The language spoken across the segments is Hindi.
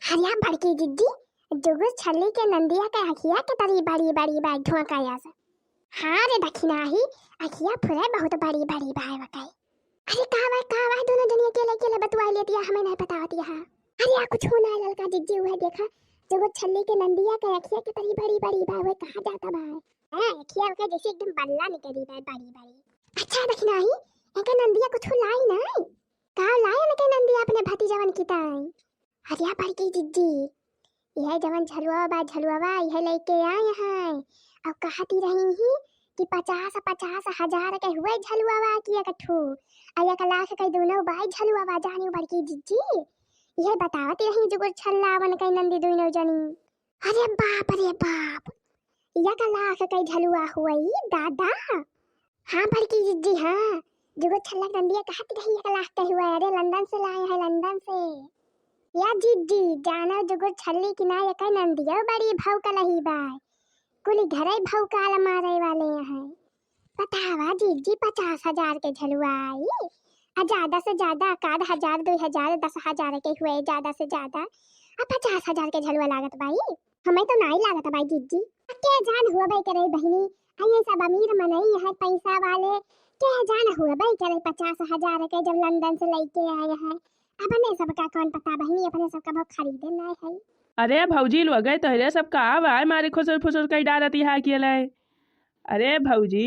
हरिया बड़की जिद्दी जुगुर छल्ली के नंदिया के अखिया के तरी बड़ी बड़ी बाई धोका यास। हाँ रे दखिना ही अखिया फुरे बहुत बड़ी बड़ी बाई वकाई। अरे कावा दोनों जनिया के ले बतवा लेती है, हमें नहीं पता होती है। अरे कुछ होना है ललका जिज्जी हुआ देखा जुगुर छल्ली के नंदिया के अखिया के तरी बड़ी बड़ी बाई वो कहाँ जाता बाई। हां अखिया के जैसे एकदम बल्ला निकली बाई बड़ी बड़ी। अच्छा दखिना ही एका नंदिया कुछ लाई नहीं का लाई न के नंदिया अपने भतीजवन की ताई। हरिया बड़की जिज्जी यह जवन झलुआ यह लेके आए हैं और कहती रही ही कि 50 हजार के हुए झलुआ की कठू और 1 लाख के दोनों बाई झलुआ जानी बड़की जिज्जी यह बतावती रही जुगुर छल्लावन के नंदी दोनों जनी। अरे बाप 1 लाख के झलुआ हुई दादा। हाँ बड़की जिज्जी हाँ जुगुर छल्ला नंदिया कहती रही 1 लाख के हुए। अरे लंदन से लाए हैं लंदन से या जिज्जी जाना जुगुर छल्ली की ना यका नंदिया बड़ी भौकलही बाय कुली घरे भौकाल मारे वाले हैं। बतावा जिज्जी 50,000 के झलुआ आई ज्यादा से ज्यादा 1,000 2,000 10,000 के हुए ज्यादा से ज्यादा अब 50,000 के झलुआ लागत बाई हमें तो नहीं लागत बाई जिज्जी। के जान हुआ बाई करे बहनी ये सब अमीर मनई है पैसा वाले के जान हुआ बाई करे 50,000 के जब लंदन से लेके आए हैं अपने सबका कौन पता बहनी अपने सबका बहुत खरीदे ना है। अरे भौजी लोग तो हरे सब का आवाज मारे खुसर फुसर कई डारती है कि ले। अरे भौजी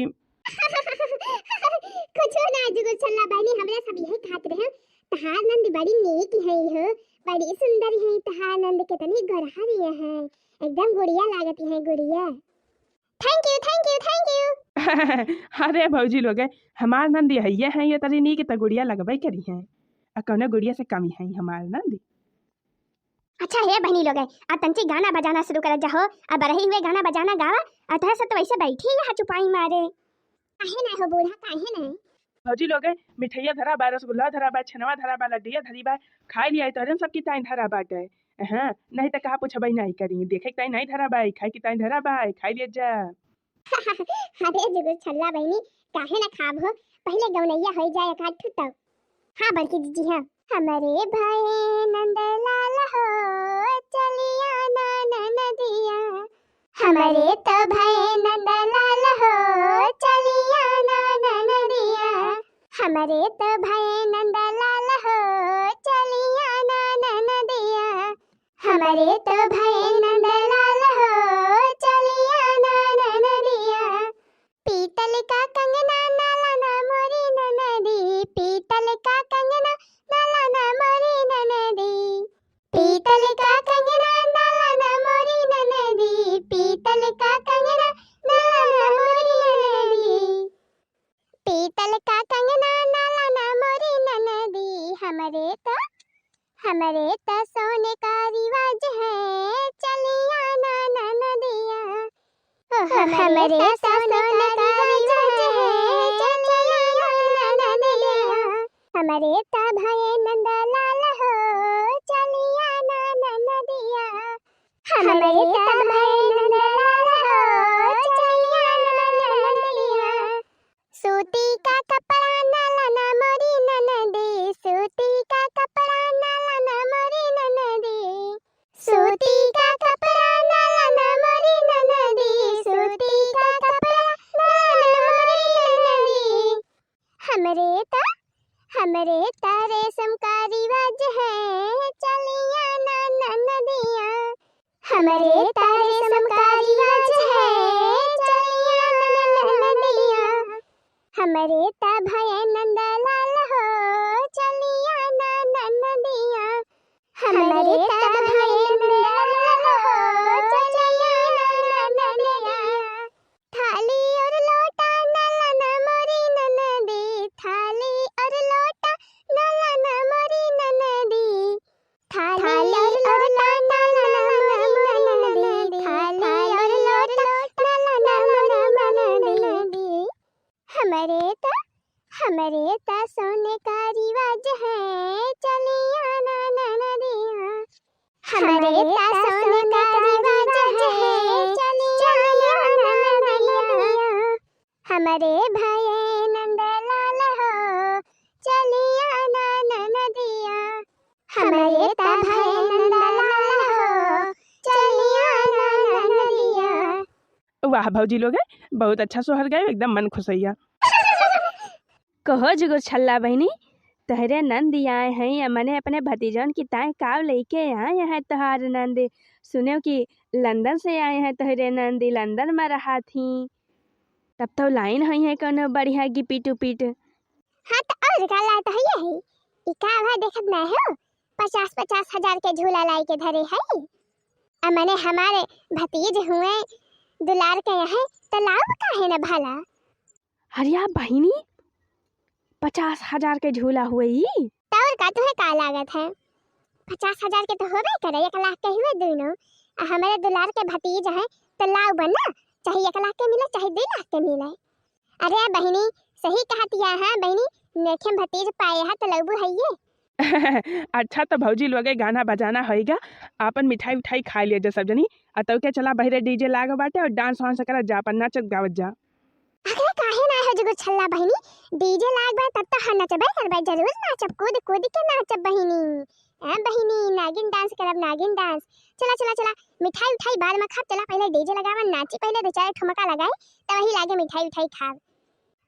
कुछ ना जुगुर छल्ला बहनी हमरे सब यही खात रहे तहार नंद बड़ी नेक है हो बड़ी सुंदर है तहार नंद कितनी गरहरी है एकदम गुड़िया लागती है गुड़िया। थैंक यू अरे भौजी लोग हमार नंदी है ये तरी नी की गुड़िया लगबई करी है कौन गुड़िया से कमी है हमार नंदी। अच्छा है बहनी लोग अब तंची गाना बजाना शुरू कर जाओ अब रही हुए गाना बजाना गावा अतः सब तो वैसे बैठी है चुपाई मारे काहे ना हो बूढ़ा काहे ना। भौजी लोग मिठाइया धरा बा रसगुल्ला धरा बा छनवा धरा बा लड्डिया धरी बा खाई लिया तो सबकी टाइम धरा बा गए। हाँ नहीं तो कहा पूछबई नहीं करी देखे टाइम नहीं धरा बा खाई की टाइम धरा बा खाई लिया जा। अरे जुगुर छल्ला बहनी काहे ना खाब हो पहले गौनैया हो जाए का ठुटो। हाँ बड़की जी हाँ हमारे भाई नंदलाल हो चलिया ना नदिया हमारे तो भाई नंदलाल हो चलिया ना नदिया हमारे तो भाई नंदलाल हो चलिया ना नदिया हमारे तो भाई नंदलाल हो चलिया ना नदिया पीतल का कंगना नाला ना मोरी नदी पीतल का कंगना नाला ना मोरी नदी पीतल का कंगना नाला ना मोरी नदी पीतल का कंगना नाला ना मोरी नदी पीतल का कंगना नाला ना मोरी नदी हमारे तो सोने का रिवाज है चलिया ना नदिया हमारे तो सोने का रिवाज है चलिया ना नदिया हमारे तो भाई नंदलाल हो चलिया ना नदिया हमारे तो भाई नंदलाल हो चलिया ना नदिया सूती का कपड़ा नाला ना मोरी नदी सूती का कपड़ा नाला ना मोरी नदी सूती का कपड़ा नाला ना मोरी नदी सूती का कपड़ा नाला ना मोरी नदी हमरे तो रेशम का रिवाज है चलिया ना नदिया हमारे तो रेशम का रिवाज है चलिया ना नदिया हमारे तो भाई नंदलाल हो चलिया ना नदिया हमारे तो भाई नंदलाल हो चलिया ना नदिया थाली और लोटा नाला ना मोरी नदी थाली और लोटा नाला ना मोरी नदी थाली और लोटा नाला ना मोरी नदी थाली और लोटा नाला ना मोरी नदी हमारे तो सोने का रिवाज है चलिया ना नदिया हमारे तो सोने का रिवाज है चलिया ना नदिया हमारे भाई नंदलाल हो चलिया ना नदिया हमारे तो भाई नंदलाल वाह भौजी लोग बहुत अच्छा सोहर गए, एकदम मन खुश हैया। कहो जुगो छल्ला बहनी, तहरे नंद आए हैं या मने अपने भतीजन की ताए काव लेके आए हैं तहार नंद। सुने कि लंदन से आए हैं तहरे नंदी, लंदन में रहा थी। तब तो लाइन हुई है कौनो बढ़िया गिपीट उपीट। हाँ तो और का ला तो है ई का भाई देखत ना हो 50-50 हजार के झूला लाई के धरे है। मने हमारे भतीज हुए दुलार के यहाँ तो लाभ का है ना भला। हरिया बहिनी 50,000 के झूला हुए ही। और का तो है का लागत है 50,000 के तो होबे करे, 1 लाख के हुए दोनों। हमारे दुलार के भतीज है तो लाभ बना, चाहे 1 लाख के मिले चाहे 2 लाख के मिले। अरे बहिनी सही कहती है बहिनी, नेखे भतीज पाए है तो लबू है ये। अच्छा तो भौजी लोग गाना बजाना होएगा, आपन मिठाई उठाई खा लिया जा सब जनी। अतव के चला बहरे डीजे लाग बाटे और डांस वांस करा जा, अपन नाचत गावत जा। अरे काहे ना है जुगु छल्ला बहिनी, डीजे लाग बा तब तो हम नचबे करबे, जरूर नाचब, कूद कूद के नाचब बहिनी। बहिनी नागिन डांस करब, नागिन डांस। चला चला चला मिठाई उठाई बाद में खाब, चला पहले डीजे लगावन, नाची पहले 2-4 ठुमका लगाए तब वही लागे मिठाई उठाई खाब।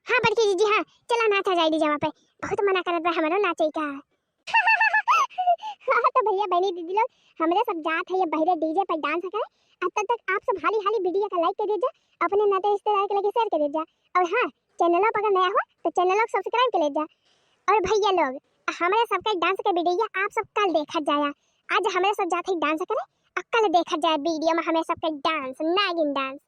हाँ बड़की जीजी हाँ चला नाचा जाए डीजे पे, बहुत मना करत बा हमरो नाचे का। हाँ तो भैया बहनी दीदी लोग हमरे सब जात है ये बहरे डीजे पर डांस करे। अब तक आप सब हाली हाली वीडियो का लाइक कर दीजिए, अपने नाते रिश्तेदार के लगे शेयर कर दीजिए। और हाँ चैनल पर अगर नया हो तो चैनल को सब्सक्राइब कर लीजिए। और भैया लोग हमारे सबका डांस के वीडियो आप सब कल देखा जाए, आज हमारे सब जाते डांस करे और कल देखा जाए वीडियो में हमें सबका डांस नागिन डांस।